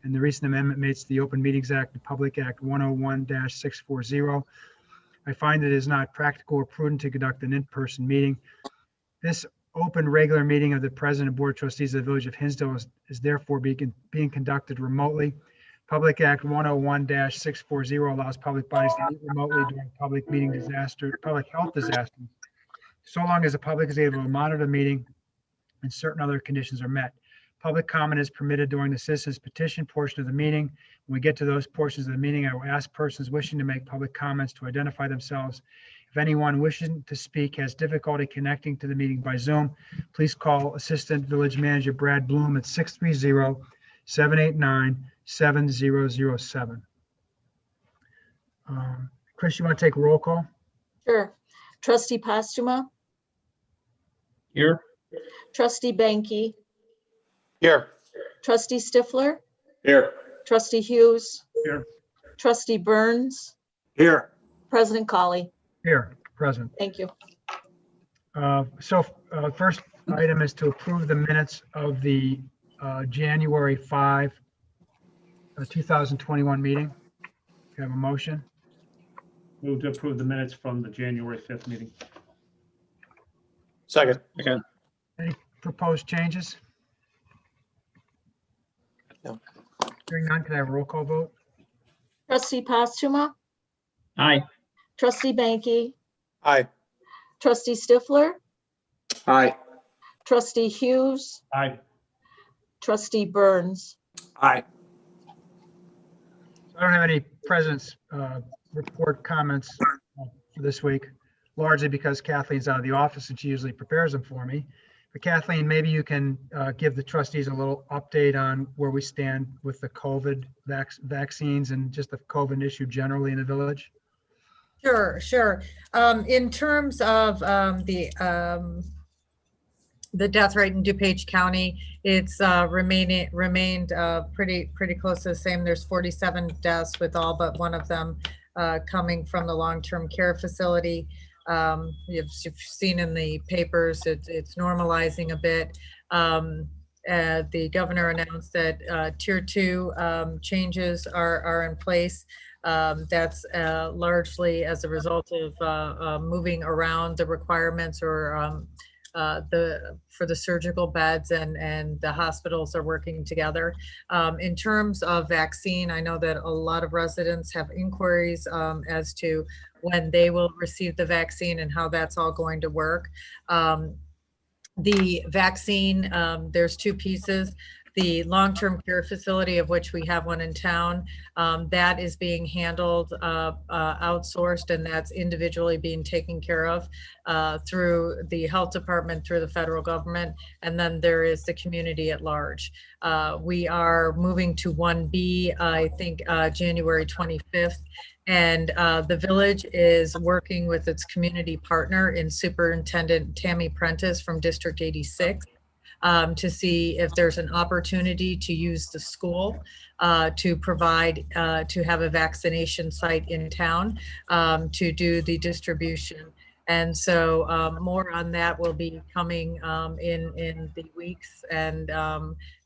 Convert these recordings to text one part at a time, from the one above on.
and the recent amendment made to the Open Meetings Act and Public Act 101-640. I find that it is not practical or prudent to conduct an in-person meeting. This open regular meeting of the President and Board of Trustees of the Village of Hinsdale is therefore being conducted remotely. Public Act 101-640 allows public bodies to meet remotely during public health disasters, so long as the public is able to monitor the meeting and certain other conditions are met. Public comment is permitted during the citizens petition portion of the meeting. When we get to those portions of the meeting, I will ask persons wishing to make public comments to identify themselves. If anyone wishing to speak has difficulty connecting to the meeting by Zoom, please call Assistant Village Manager Brad Bloom at 630-789-7007. Chris, you want to take a roll call? Sure. Trustee Postuma, Here. Trustee Banky, Here. Trustee Stifler, Here. Trustee Hughes, Here. Trustee Burns, Here. President Colley. Here, present. Thank you. First item is to approve the minutes of the January 5, 2021 meeting. You have a motion? Move to approve the minutes from the January 5th meeting. Second. Any proposed changes? No. Hearing none, can I have a roll call vote? Trustee Postuma, Aye. Trustee Banky, Aye. Trustee Stifler, Aye. Trustee Hughes, Aye. Trustee Burns. Aye. I don't have any president's report comments for this week, largely because Kathleen's out of the office and she usually prepares them for me. But Kathleen, maybe you can give the trustees a little update on where we stand with the COVID vaccines and just the COVID issue generally in the village. Sure. In terms of the death rate in DuPage County, it's remained pretty close to the same. There's 47 deaths, with all but one of them coming from the long-term care facility. You've seen in the papers, it's normalizing a bit. The governor announced that Tier 2 changes are in place. That's largely as a result of moving around the requirements or for the surgical beds, and the hospitals are working together. In terms of vaccine, I know that a lot of residents have inquiries as to when they will receive the vaccine and how that's all going to work. The vaccine, there's two pieces. The long-term care facility, of which we have one in town, that is being handled outsourced, and that's individually being taken care of through the health department, through the federal government, and then there is the community at large. We are moving to 1B, I think, January 25th. And the village is working with its community partner in Superintendent Tammy Prentice from District 86 to see if there's an opportunity to use the school to provide, to have a vaccination site in town to do the distribution. And so more on that will be coming in the weeks, and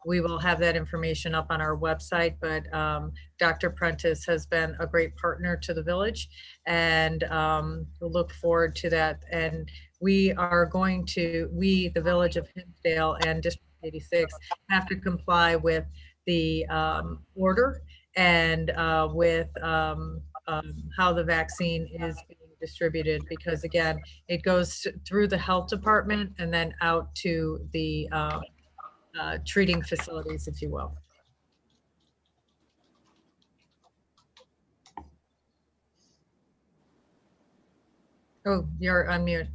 we will have that information up on our website. But Dr. Prentice has been a great partner to the village, and we'll look forward to that. And we are going to, the Village of Hinsdale and District 86 have to comply with the order and with how the vaccine is being distributed, because again, it goes through the health department and then out to the treating facilities, if you will. Oh, you're on mute.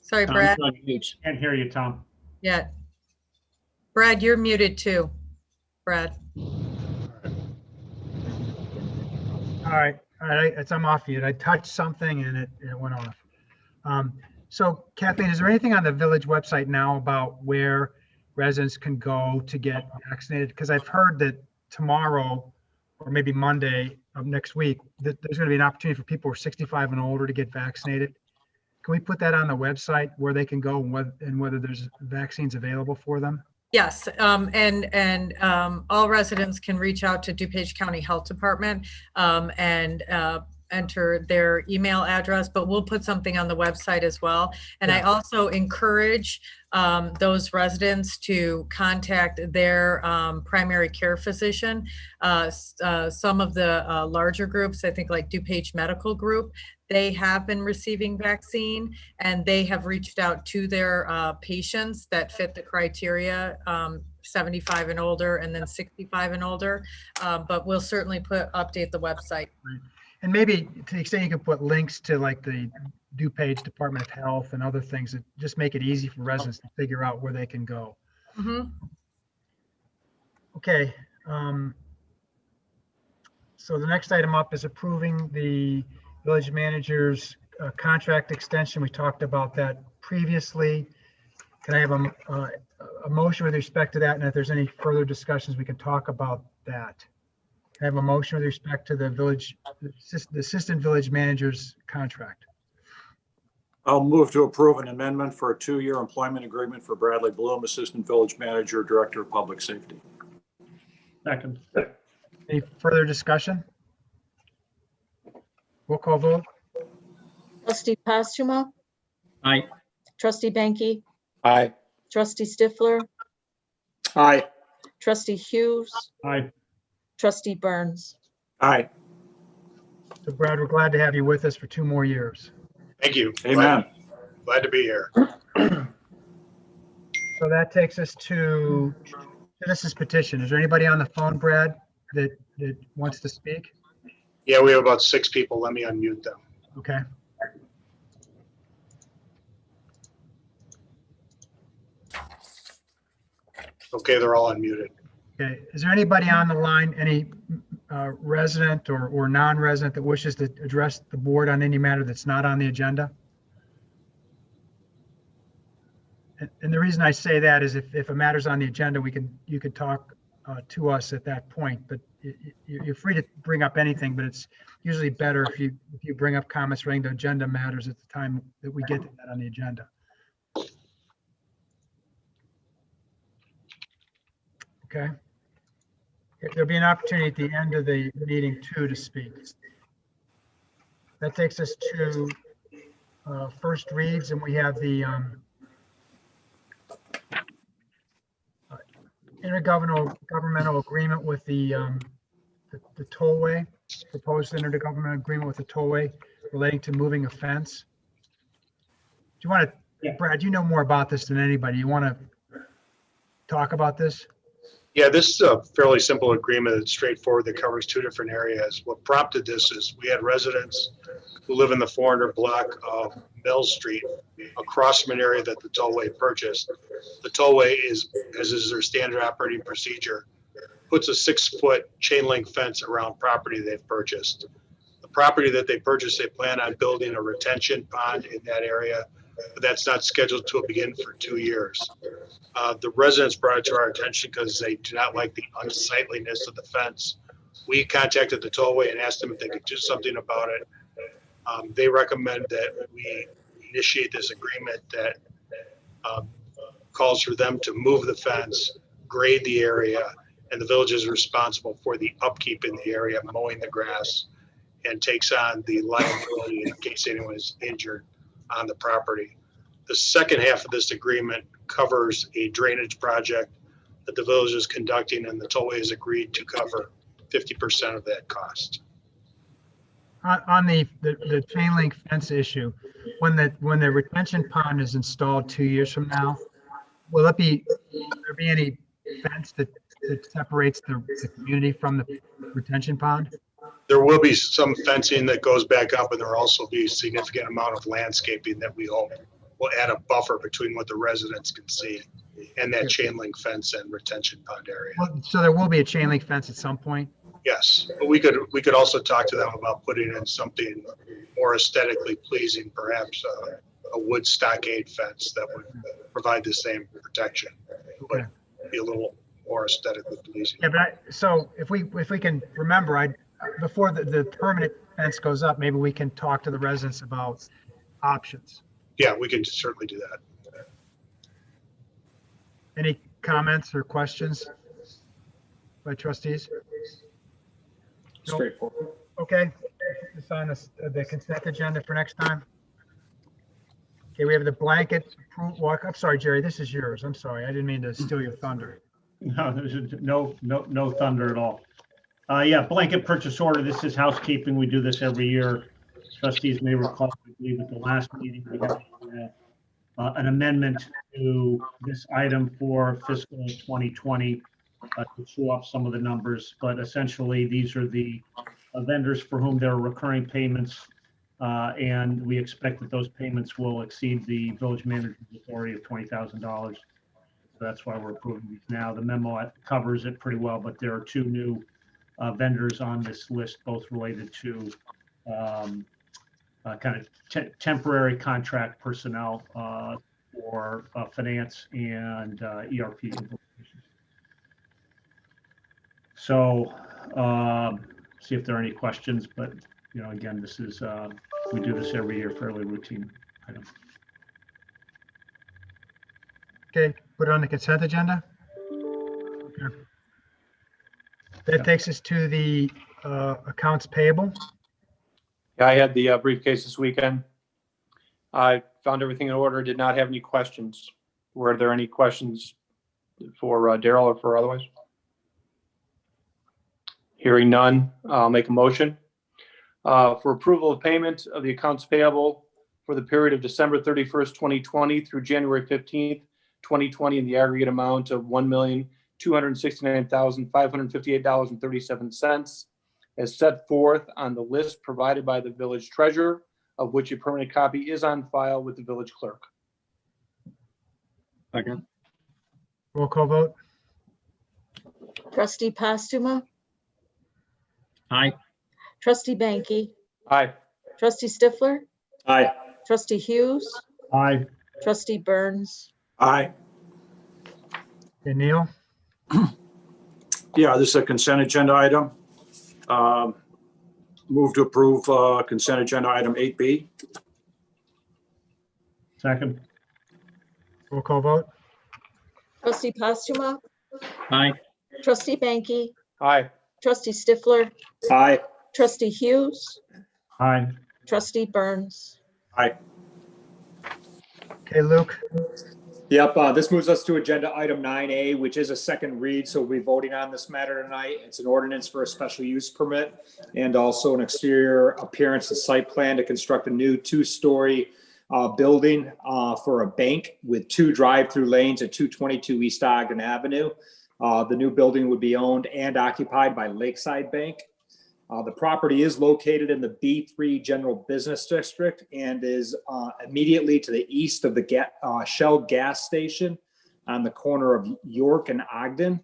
Sorry, Brad. Can't hear you, Tom. Yeah. Brad, you're muted too. Brad. All right, I'm off mute. I touched something and it went off. So Kathleen, is there anything on the village website now about where residents can go to get vaccinated? Because I've heard that tomorrow or maybe Monday of next week, that there's going to be an opportunity for people who are 65 and older to get vaccinated. Can we put that on the website where they can go and whether there's vaccines available for them? Yes, and all residents can reach out to DuPage County Health Department and enter their email address, but we'll put something on the website as well. And I also encourage those residents to contact their primary care physician. Some of the larger groups, I think like DuPage Medical Group, they have been receiving vaccine and they have reached out to their patients that fit the criteria, 75 and older and then 65 and older. But we'll certainly update the website. And maybe to the extent you can put links to like the DuPage Department of Health and other things that just make it easy for residents to figure out where they can go. Mhm. Okay. So the next item up is approving the village manager's contract extension. We talked about that previously. Can I have a motion with respect to that? And if there's any further discussions, we can talk about that. Can I have a motion with respect to the assistant village manager's contract? I'll move to approve an amendment for a 2-year employment agreement for Bradley Bloom, Assistant Village Manager, Director of Public Safety. Second. Any further discussion? Roll call vote. Trustee Postuma, Aye. trustee Banky, Aye. trustee Stifler, Aye. trustee Hughes, Aye. trustee Burns. Aye. So Brad, we're glad to have you with us for 2 more years. Thank you. Amen. Glad to be here. So that takes us to citizens petition. Is there anybody on the phone, Brad, that wants to speak? Yeah, we have about 6 people. Let me unmute them. Okay. Okay, they're all unmuted. Okay. Is there anybody on the line, any resident or non-resident that wishes to address the board on any matter that's not on the agenda? And the reason I say that is if a matter's on the agenda, you could talk to us at that point, but you're free to bring up anything, but it's usually better if you bring up comments relating to agenda matters at the time that we get to that on the agenda. Okay. There'll be an opportunity at the end of the meeting too to speak. That takes us to first reads, and we have the intergovernmental agreement with the tollway, proposed intergovernmental agreement with the tollway relating to moving a fence. Do you want to, Yeah. Brad, you know more about this than anybody. You want to talk about this? Yeah, this is a fairly simple agreement. It's straightforward that covers 2 different areas. What prompted this is we had residents who live in the 400 block of Mill Street across from an area that the tollway purchased. The tollway is, as is their standard operating procedure, puts a 6-foot chain link fence around property they've purchased. The property that they purchased, they plan on building a retention pond in that area, but that's not scheduled to begin for 2 years. The residents brought it to our attention because they do not like the unsightliness of the fence. We contacted the tollway and asked them if they could do something about it. They recommend that we initiate this agreement that calls for them to move the fence, grade the area, and the village is responsible for the upkeep in the area, mowing the grass, and takes on the liability in case anyone is injured on the property. The second half of this agreement covers a drainage project that the village is conducting, and the tollway has agreed to cover 50% of that cost. On the chain link fence issue, when the retention pond is installed 2 years from now, will there be any fence that separates the community from the retention pond? There will be some fencing that goes back up, and there will also be a significant amount of landscaping that we hope will add a buffer between what the residents can see and that chain link fence and retention pond area. Well, so there will be a chain link fence at some point? Yes, but we could also talk to them about putting in something more aesthetically pleasing, perhaps a wood stockade fence that would provide the same protection, but be a little more aesthetically pleasing. Yeah, but so if we can remember, before the permanent fence goes up, maybe we can talk to the residents about options. Yeah, we can certainly do that. Any comments or questions by trustees? Straightforward. Okay, it's on the consent agenda for next time. Okay, we have the blanket walk. I'm sorry, Jerry, this is yours. I'm sorry. I didn't mean to steal your thunder. No, there's no thunder at all. Yeah, blanket purchase order. This is housekeeping. We do this every year. Trustees may recall, I believe at the last meeting, we had an amendment to this item for fiscal 2020 to show up some of the numbers, but essentially these are the vendors for whom there are recurring payments, and we expect that those payments will exceed the village manager's authority of $20,000. So that's why we're approving these now. The memo covers it pretty well, but there are two new vendors on this list, both related to kind of temporary contract personnel for finance and ERP implementation. So see if there are any questions, but again, this is we do this every year, fairly routine item. Okay, put it on the consent agenda. Okay. That takes us to the accounts payable. Yeah, I had the briefcase this weekend. I found everything in order, did not have any questions. Were there any questions for Daryl or for otherwise? Hearing none, I'll make a motion for approval of payment of the accounts payable for the period of December 31st, 2020 through January 15th, 2020 in the aggregate amount of $1,269,558.37 as set forth on the list provided by the village treasurer, of which a permanent copy is on file with the village clerk. Second. Roll call vote. Trustee Postuma, Aye. trustee Banky, Aye. trustee Stifler, Aye. trustee Hughes, Aye. trustee Burns, Aye. Okay, Neil, Yeah, this is a consent agenda item. Move to approve consent agenda item 8B. Second. roll call vote. trustee Postuma, Aye. trustee Banky, Aye. trustee Stifler, Aye. trustee Hughes, Aye. trustee Burns. Aye. Okay, Luke, Yep, this moves us to agenda item 9A, which is a second read, so we'll be voting on this matter tonight. It's an ordinance for a special use permit and also an exterior appearance and site plan to construct a new two-story building for a bank with 2 drive-through lanes at 222 East Ogden Avenue. The new building would be owned and occupied by Lakeside Bank. The property is located in the B3 General Business District and is immediately to the east of the Shell gas station on the corner of York and Ogden.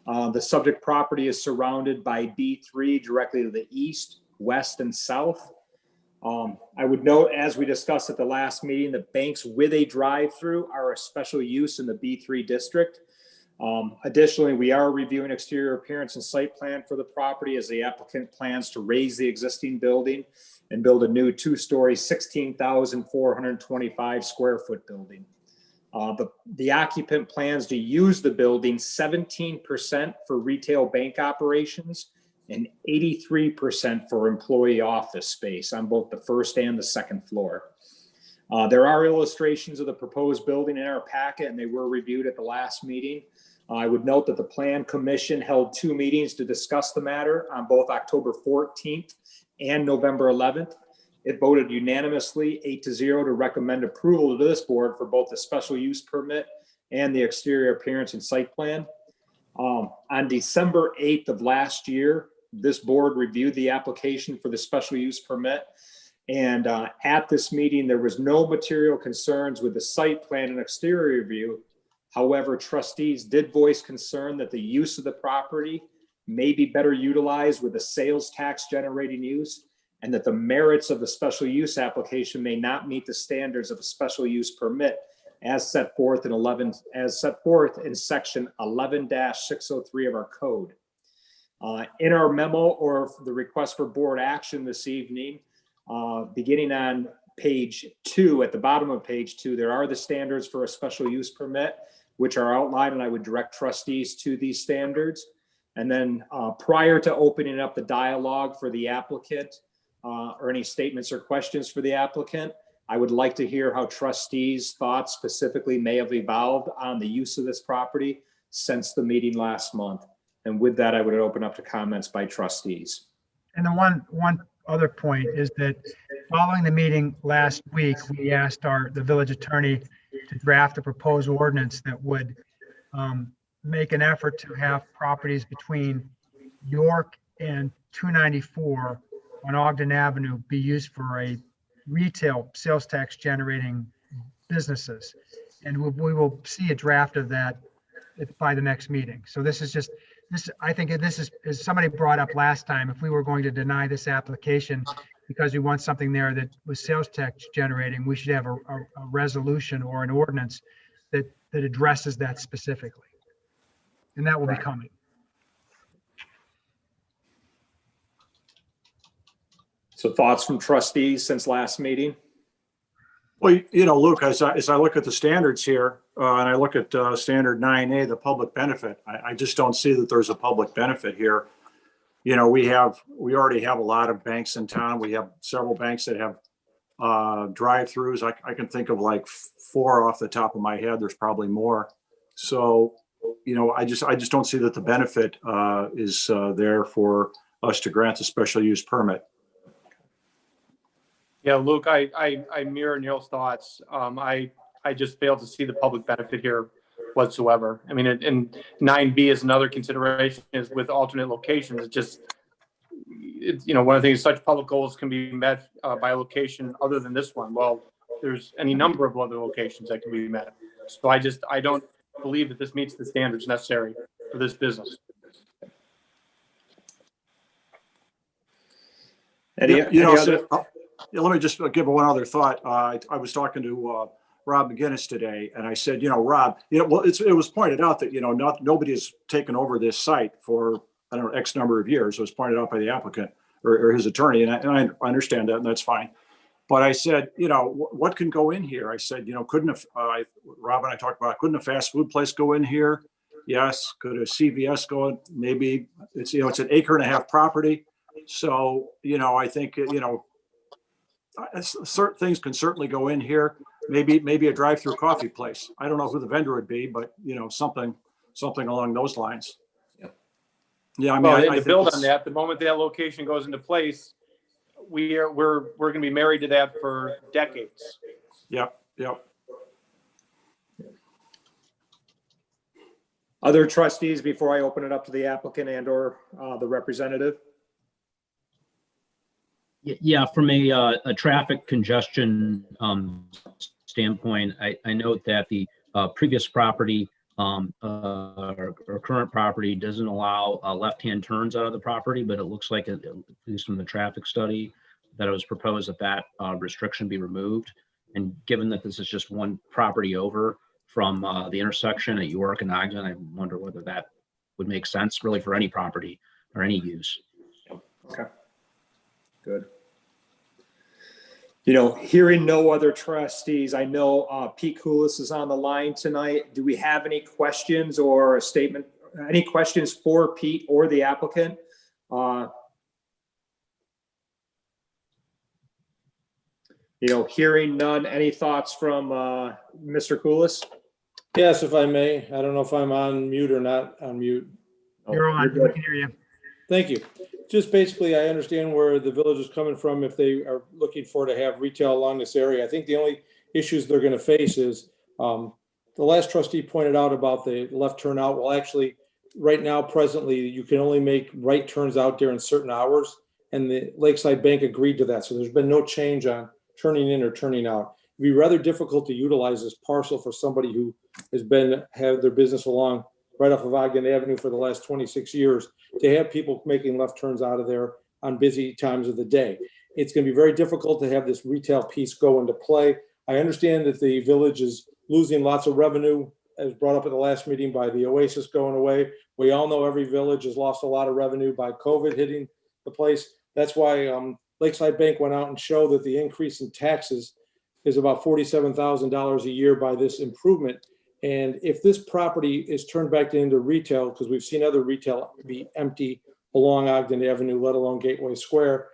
The subject property is surrounded by B3 directly to the east, west, and south. I would note, as we discussed at the last meeting, that banks with a drive-through are a special use in the B3 district. Additionally, we are reviewing exterior appearance and site plan for the property as the applicant plans to raise the existing building and build a new 2-story, 16,425 square foot building. The occupant plans to use the building 17% for retail bank operations and 83% for employee office space on both the first and the second floor. There are illustrations of the proposed building in our packet, and they were reviewed at the last meeting. I would note that the Plan Commission held 2 meetings to discuss the matter on both October 14th and November 11th. It voted unanimously 8-0 to recommend approval to this board for both the special use permit and the exterior appearance and site plan. On December 8th of last year, this board reviewed the application for the special use permit. And at this meeting, there was no material concerns with the site plan and exterior review. However, trustees did voice concern that the use of the property may be better utilized with a sales tax generating use and that the merits of the special use application may not meet the standards of a special use permit as set forth in section 11-603 of our code. In our memo or the request for board action this evening, beginning on page 2, at the bottom of page 2, there are the standards for a special use permit, which are outlined, and I would direct trustees to these standards. And then prior to opening up the dialogue for the applicant or any statements or questions for the applicant, I would like to hear how trustees' thoughts specifically may have evolved on the use of this property since the meeting last month. And with that, I would open up to comments by trustees. And the one other point is that following the meeting last week, we asked the village attorney to draft a proposed ordinance that would make an effort to have properties between York and 294 on Ogden Avenue be used for a retail sales tax generating businesses. And we will see a draft of that by the next meeting. So this is just, I think this is, as somebody brought up last time, if we were going to deny this application because we want something there that was sales tax generating, we should have a resolution or an ordinance that addresses that specifically. And that will be coming. So thoughts from trustees since last meeting? Well, Luke, as I look at the standards here, and I look at standard 9A, the public benefit, I just don't see that there's a public benefit here. We already have a lot of banks in town. We have several banks that have drive-throughs. I can think of like 4 off the top of my head. There's probably more. So, I just don't see that the benefit is there for us to grant a special use permit. Yeah, Luke, I mirror Neil's thoughts. I just fail to see the public benefit here whatsoever. I mean, and 9B is another consideration is with alternate locations. It's one of the things, such public goals can be met by a location other than this one. Well, there's any number of other locations that can be met. So I don't believe that this meets the standards necessary for this business. Let me just give one other thought. I was talking to Rob McGinnis today, and I said, Rob, it was pointed out that nobody has taken over this site for X number of years. It was pointed out by the applicant or his attorney, and I understand that, and that's fine. But I said, what can go in here? I said, couldn't Rob and I talked about, couldn't a fast food place go in here? Yes. Could a CVS go in? Maybe. It's it's an 1.5 acre property, so I think certain things can certainly go in here. Maybe a drive-through coffee place. I don't know who the vendor would be, but something along those lines. Yeah, I mean, well, I to build on that, the moment that location goes into place, we're going to be married to that for decades. Yep. Other trustees before I open it up to the applicant and or the representative? Yeah, from a traffic congestion standpoint, I note that the previous property or current property doesn't allow left-hand turns out of the property, but it looks like, at least from the traffic study, that it was proposed that restriction be removed. And given that this is just one property over from the intersection at York and Ogden, I wonder whether that would make sense really for any property or any use. Okay, good. Hearing no other trustees, I know Pete Koulis is on the line tonight. Do we have any questions or a statement? Any questions for Pete or the applicant? Hearing none. Any thoughts from Mr. Koulis? Yes, if I may. I don't know if I'm on mute or not on mute. You're on. We can hear you. Thank you. Just basically, I understand where the village is coming from if they are looking to have retail along this area. I think the only issues they're going to face is the last trustee pointed out about the left turn out. Well, actually, right now, presently, you can only make right turns out during certain hours, and the Lakeside Bank agreed to that. So there's been no change on turning in or turning out. It'd be rather difficult to utilize this parcel for somebody who has had their business along right off of Ogden Avenue for the last 26 years, to have people making left turns out of there on busy times of the day. it's going to be very difficult to have this retail piece go into play. I understand that the village is losing lots of revenue, as brought up at the last meeting, by the Oasis going away. We all know every village has lost a lot of revenue by COVID hitting the place. That's why Lakeside Bank went out and showed that the increase in taxes is about $47,000 a year by this improvement. And if this property is turned back into retail, because we've seen other retail be empty along Ogden Avenue, let alone Gateway Square,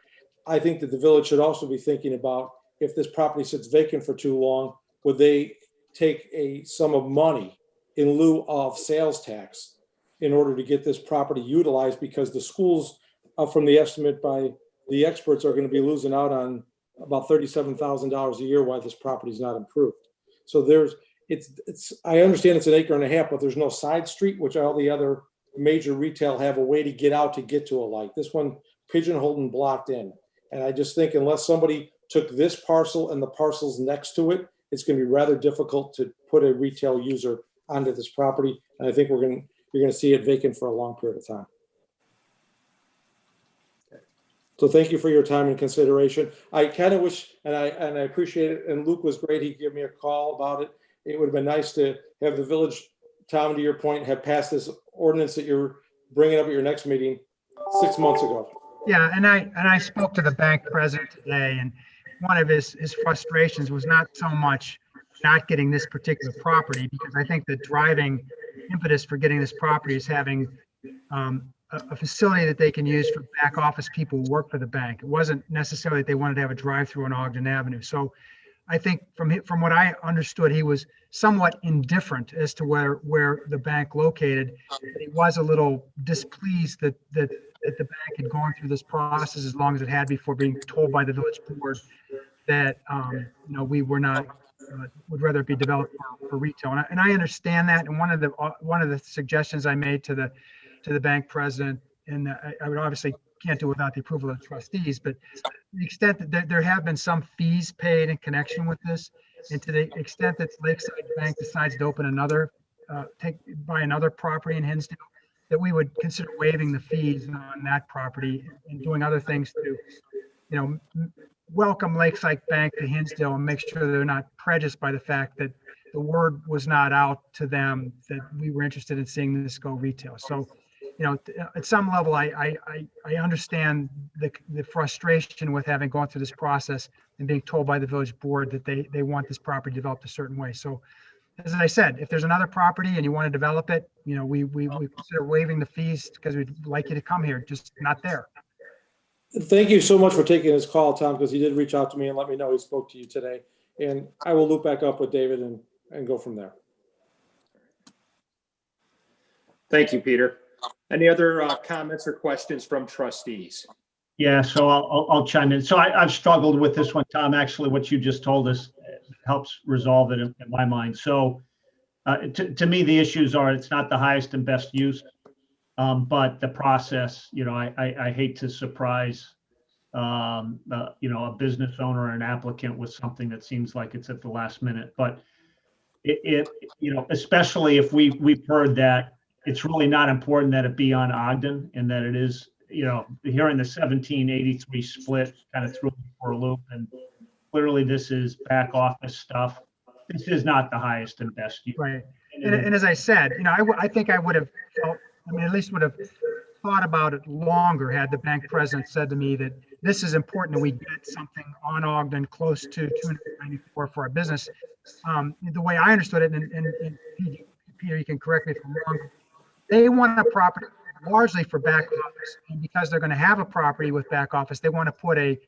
I think that the village should also be thinking about, if this property sits vacant for too long, would they take a sum of money in lieu of sales tax in order to get this property utilized? Because the schools, from the estimate by the experts, are going to be losing out on about $37,000 a year while this property is not improved. So I understand it's an acre and a half, but there's no side street, which all the other major retail have a way to get out to get to a light. This one pigeonholed and blocked in. And I just think unless somebody took this parcel and the parcels next to it, it's going to be rather difficult to put a retail user onto this property. And I think you're going to see it vacant for a long period of time. So thank you for your time and consideration. I kind of wish, and I appreciate it, and Luke was great. He gave me a call about it. It would have been nice to have the village, Tom, to your point, have passed this ordinance that you're bringing up at your next meeting 6 months ago. Yeah, and I spoke to the bank president today, and one of his frustrations was not so much not getting this particular property, because I think the driving impetus for getting this property is having a facility that they can use for back office people who work for the bank. It wasn't necessarily that they wanted to have a drive-through on Ogden Avenue. So I think from what I understood, he was somewhat indifferent as to where the bank located. He was a little displeased that the bank had gone through this process as long as it had before being told by the village board that we were not would rather it be developed for retail. And I understand that. And one of the suggestions I made to the bank president, and I would obviously can't do it without the approval of the trustees, but to the extent that there have been some fees paid in connection with this, and to the extent that Lakeside Bank decides to open buy another property in Hinsdale, that we would consider waiving the fees on that property and doing other things to, welcome Lakeside Bank to Hinsdale and make sure they're not prejudiced by the fact that the word was not out to them that we were interested in seeing this go retail. So, at some level, I understand the frustration with having gone through this process and being told by the village board that they want this property developed a certain way. So, as I said, if there's another property and you want to develop it, we consider waiving the fees because we'd like you to come here, just not there. Thank you so much for taking this call, Tom, because he did reach out to me and let me know he spoke to you today. And I will loop back up with David and go from there. Thank you, Peter. Any other comments or questions from trustees? Yeah, so I'll chime in. So I've struggled with this one, Tom. Actually, what you just told us helps resolve it in my mind. So to me, the issues are it's not the highest and best use, but the process, I hate to surprise, a business owner or an applicant with something that seems like it's at the last minute. But especially if we've heard that it's really not important that it be on Ogden and that it is, hearing the 1783 split kind of threw me for a loop. And clearly this is back office stuff. This is not the highest and best use. Right. And as I said, I think I would have felt, at least would have thought about it longer had the bank president said to me that this is important that we get something on Ogden close to 294 for our business. The way I understood it, and Peter, you can correct me if I'm wrong, they want a property largely for back office. And because they're going to have a property with back office, they want to put a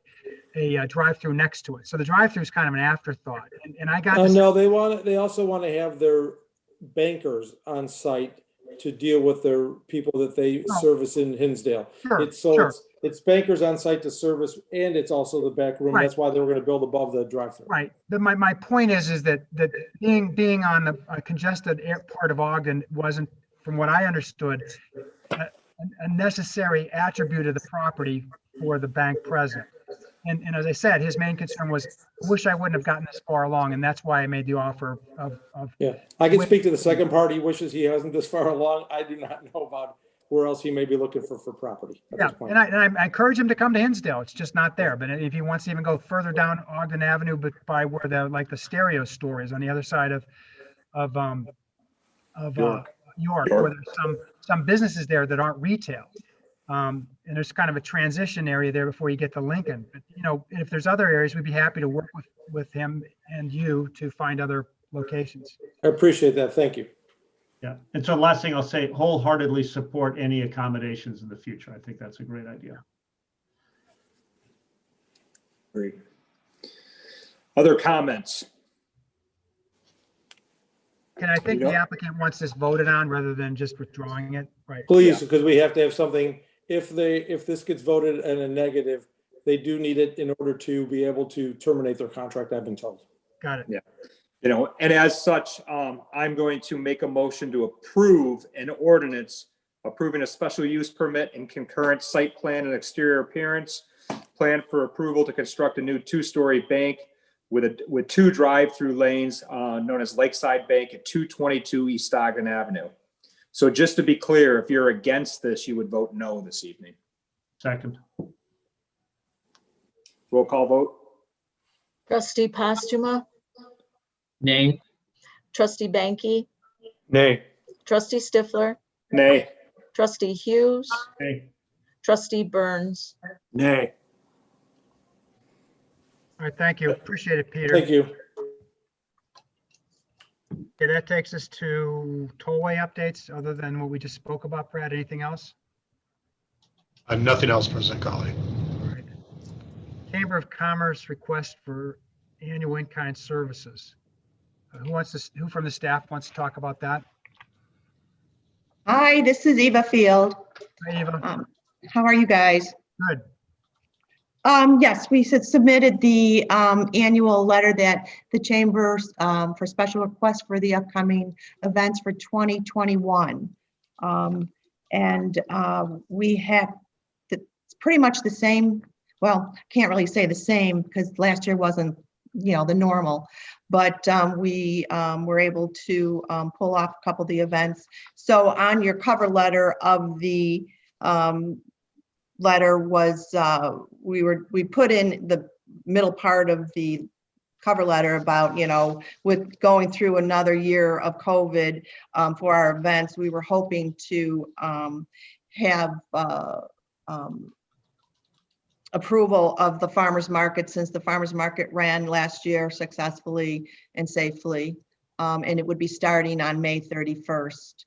drive-through next to it. So the drive-through is kind of an afterthought. And I got no, they also want to have their bankers on site to deal with their people that they service in Hinsdale. Sure. It's bankers on site to service, and it's also the back room. Right. That's why they were going to build above the drive-through. Right. But my point is that being on the congested part of Ogden wasn't, from what I understood, a necessary attribute of the property for the bank president. And as I said, his main concern was, I wish I wouldn't have gotten this far along, and that's why I made the offer of Yeah, I can speak to the second part. He wishes he hasn't this far along. I do not know about where else he may be looking for property at Yeah, this point. and I encourage him to come to Hinsdale. It's just not there. But if he wants to even go further down Ogden Avenue, but by where the stereo store is on the other side of York, where there's some businesses there that aren't retail. And there's kind of a transition area there before you get to Lincoln. But, if there's other areas, we'd be happy to work with him and you to find other locations. I appreciate that. Thank you. Yeah. And so last thing I'll say, wholeheartedly support any accommodations in the future. I think that's a great idea. Great. Other comments? And I think the applicant wants this voted on rather than just withdrawing it, right? Please, because we have to have something, if this gets voted in a negative, they do need it in order to be able to terminate their contract, I've been told. Got it. Yeah. And as such, I'm going to make a motion to approve an ordinance approving a special use permit and concurrent site plan and exterior appearance plan for approval to construct a new 2-story bank with 2 drive-through lanes known as Lakeside Bank at 222 East Ogden Avenue. So just to be clear, if you're against this, you would vote no this evening. Second. Roll call vote. Trustee Postuma, Nay. trustee Banky, Nay. trustee Stifler, Nay. trustee Hughes, Hey, trustee Burns. Nay. All right, thank you. Appreciate it, Peter. Thank you. Okay, that takes us to tollway updates, other than what we just spoke about. Brad, anything else? Nothing else, President Colley. All right. Chamber of Commerce request for annual in-kind services. Who from the staff wants to talk about that? Hi, this is Eva Field. Hi, Eva. How are you guys? Good. Yes, we submitted the annual letter that the chambers for special requests for the upcoming events for 2021. We have pretty much the same, well, can't really say the same because last year wasn't, the normal, but we were able to pull off a couple of the events. So on your cover letter of the letter was, we put in the middle part of the cover letter about, with going through another year of COVID for our events, we were hoping to have approval of the farmers market, since the farmers market ran last year successfully and safely. And it would be starting on May 31st.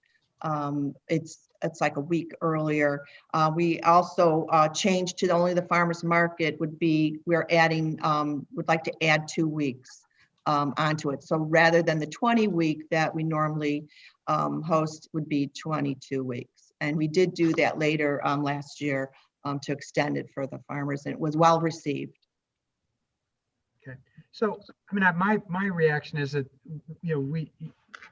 It's like a week earlier. We also changed to only the farmers market we're adding, would like to add 2 weeks onto it. So rather than the 20 week that we normally host would be 22 weeks. And we did do that later last year to extend it for the farmers, and it was well received. Okay. So, I mean, my reaction is that,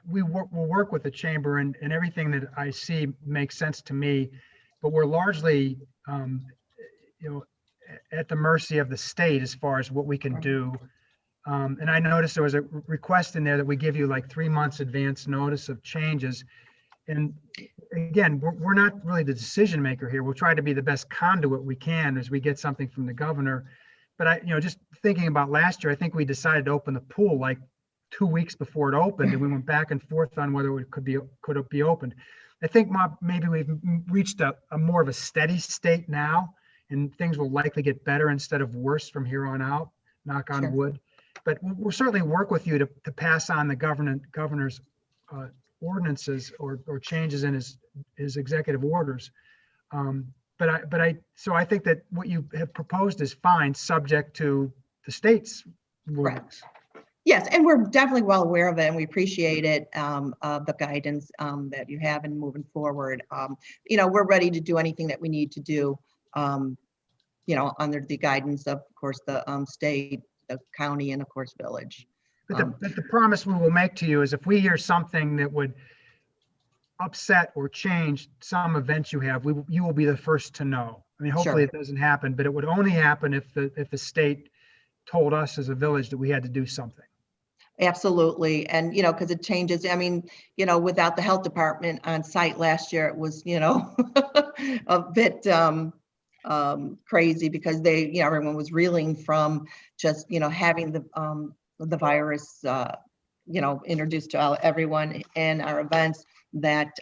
we'll work with the chamber, and everything that I see makes sense to me, but we're largely, at the mercy of the state as far as what we can do. And I noticed there was a request in there that we give you like 3 months advance notice of changes. And again, we're not really the decision maker here. We'll try to be the best conduit we can as we get something from the governor. But just thinking about last year, I think we decided to open the pool like 2 weeks before it opened, and we went back and forth on whether it could be opened. I think maybe we've reached a more of a steady state now, and things will likely get better instead of worse from here on out, knock on wood. But we'll certainly work with you to pass on the governor's ordinances or changes in his executive orders. So I think that what you have proposed is fine, subject to the state's rulings. Yes, and we're definitely well aware of it, and we appreciate it, the guidance that you have in moving forward. We're ready to do anything that we need to do, under the guidance of course, the state, the county, and of course, village. But the promise we will make to you is if we hear something that would upset or change some events you have, you will be the first to know. I mean, hopefully it doesn't happen, but it would only happen if the state told us as a village that we had to do something. Absolutely. And, because it changes, I mean, without the health department on site last year, it was, a bit crazy because everyone was reeling from just, having the virus, introduced to everyone in our events that,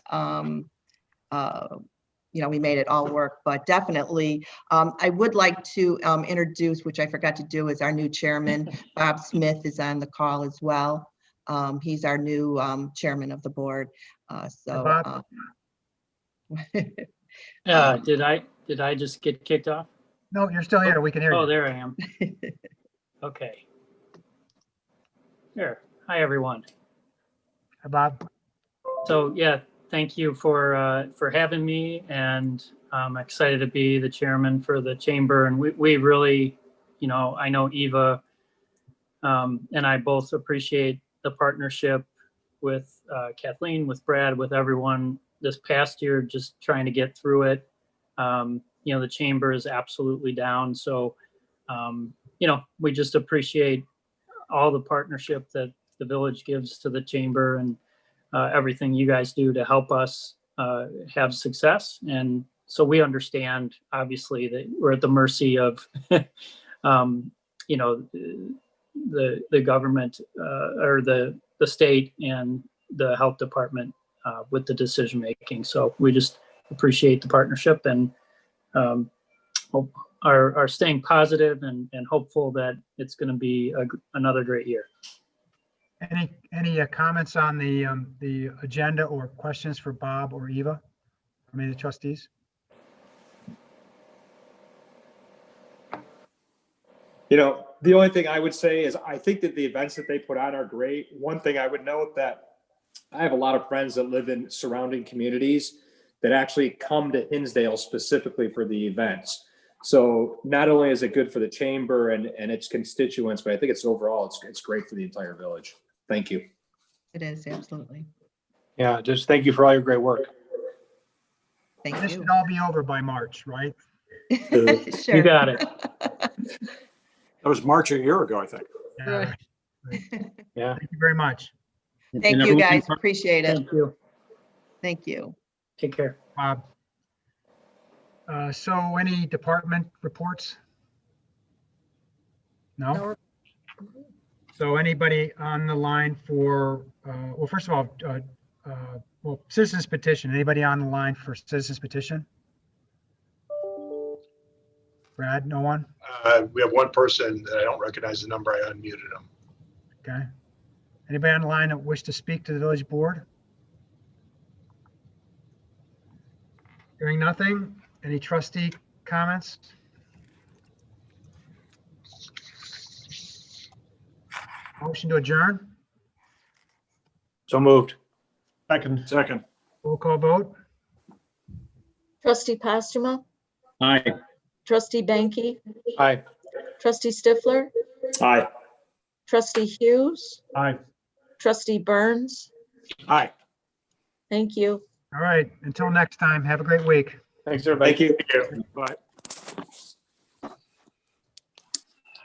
we made it all work, but definitely, I would like to introduce, which I forgot to do, is our new chairman. Bob Smith is on the call as well. He's our new chairman of the board. Bob. Did I just get kicked off? No, you're still here. We can hear Oh, you. there I am. Okay. Here. Hi, everyone. Hi, Bob. So yeah, thank you for having me, and I'm excited to be the chairman for the chamber. And we really, I know Eva and I both appreciate the partnership with Kathleen, with Brad, with everyone this past year, just trying to get through it. The chamber is absolutely down. So, we just appreciate all the partnership that the village gives to the chamber, and everything you guys do to help us have success. And so we understand, obviously, that we're at the mercy of, the government or the state and the health department with the decision making. So we just appreciate the partnership, and are staying positive and hopeful that it's going to be another great year. Any comments on the agenda or questions for Bob or Eva? I mean, the trustees? The only thing I would say is I think that the events that they put on are great. One thing I would note that I have a lot of friends that live in surrounding communities that actually come to Hinsdale specifically for the events. So not only is it good for the chamber and its constituents, but I think it's overall, it's great for the entire village. Thank you. It is, absolutely. Yeah, just thank you for all your great work. Thank This you. should all be over by March, right? Sure. You got it. That was March a year ago, I think. Yeah, Right. right. Yeah. Thank you very much, Thank And you, everyone- guys. Appreciate it. Thank you. Thank you. Take care. Bob. So any department reports? No? So anybody on the line for, well, first of all, citizens petition, anybody on the line for citizens petition? Brad, no one? We have one person that I don't recognize the number. I unmuted him. Okay. Anybody on the line that wish to speak to the village board? Hearing nothing, any trustee comments? Motion to adjourn, So moved. Second. roll call vote. Trustee Postuma, Aye. trustee Banky, Aye. trustee Stifler, Aye. trustee Hughes, Aye. trustee Burns. Aye. Thank you. All right, until next time, have a great week. Thanks, everybody. Thank you. Bye.